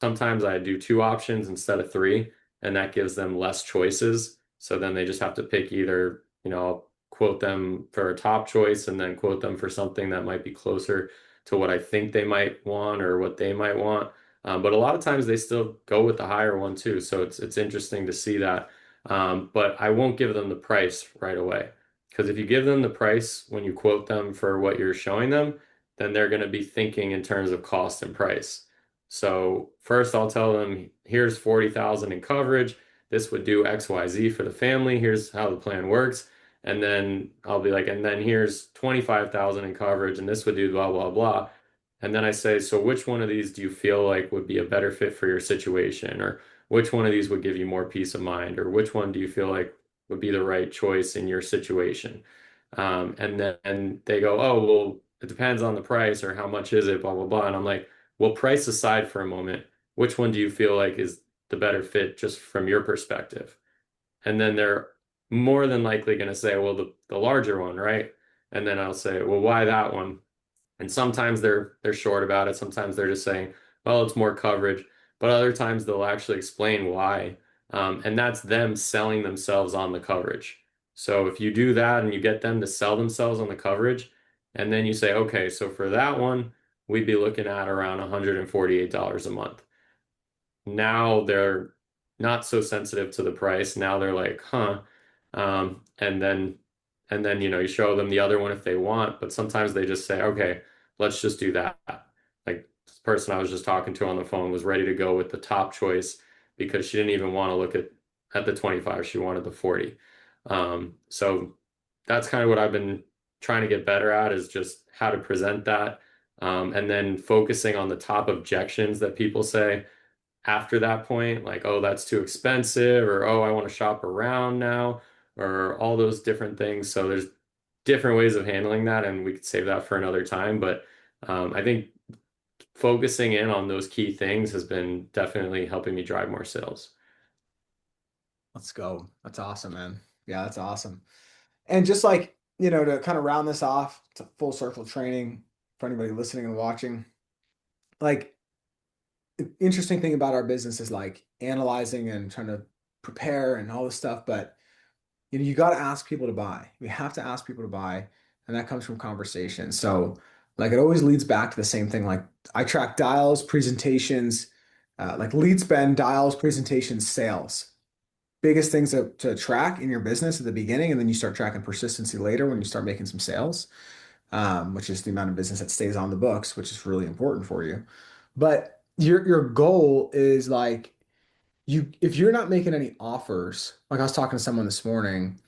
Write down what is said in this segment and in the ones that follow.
sometimes I do two options instead of three, and that gives them less choices. So then they just have to pick either, I'll quote them for a top choice and then quote them for something that might be closer to what I think they might want or what they might want. But a lot of times they still go with the higher one too. So it's interesting to see that. But I won't give them the price right away. Because if you give them the price when you quote them for what you're showing them, then they're going to be thinking in terms of cost and price. So first I'll tell them, here's 40,000 in coverage. This would do XYZ for the family. Here's how the plan works. And then I'll be like, and then here's 25,000 in coverage and this would do blah, blah, blah. And then I say, so which one of these do you feel like would be a better fit for your situation? Or which one of these would give you more peace of mind? Or which one do you feel like would be the right choice in your situation? And then they go, oh, well, it depends on the price or how much is it, blah, blah, blah. And I'm like, well, price aside for a moment, which one do you feel like is the better fit just from your perspective? And then they're more than likely going to say, well, the larger one, right? And then I'll say, well, why that one? And sometimes they're short about it. Sometimes they're just saying, well, it's more coverage. But other times they'll actually explain why. And that's them selling themselves on the coverage. So if you do that and you get them to sell themselves on the coverage, and then you say, okay, so for that one, we'd be looking at around $148 a month. Now they're not so sensitive to the price. Now they're like, huh. And then you show them the other one if they want, but sometimes they just say, okay, let's just do that. Like this person I was just talking to on the phone was ready to go with the top choice because she didn't even want to look at the 25. She wanted the 40. So that's kind of what I've been trying to get better at is just how to present that. And then focusing on the top objections that people say after that point, like, oh, that's too expensive, or oh, I want to shop around now, or all those different things. So there's different ways of handling that, and we could save that for another time. But I think focusing in on those key things has been definitely helping me drive more sales. Let's go. That's awesome, man. Yeah, that's awesome. And just like, to kind of round this off to full circle training for anybody listening and watching, like the interesting thing about our business is like analyzing and trying to prepare and all this stuff, but you got to ask people to buy. We have to ask people to buy, and that comes from conversation. So, like, it always leads back to the same thing. Like, I track dials, presentations, like lead spend, dials, presentations, sales. Biggest things to track in your business at the beginning, and then you start tracking persistency later when you start making some sales, which is the amount of business that stays on the books, which is really important for you. But your goal is like if you're not making any offers, like I was talking to someone this morning,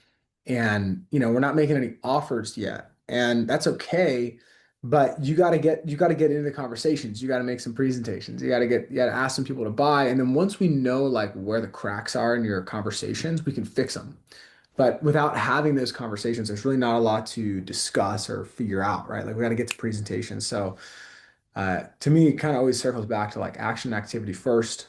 and we're not making any offers yet, and that's okay. But you got to get into the conversations. You got to make some presentations. You got to ask some people to buy, and then once we know like where the cracks are in your conversations, we can fix them. But without having those conversations, there's really not a lot to discuss or figure out, right? Like we got to get to presentations. So to me, it kind of always circles back to like action and activity first.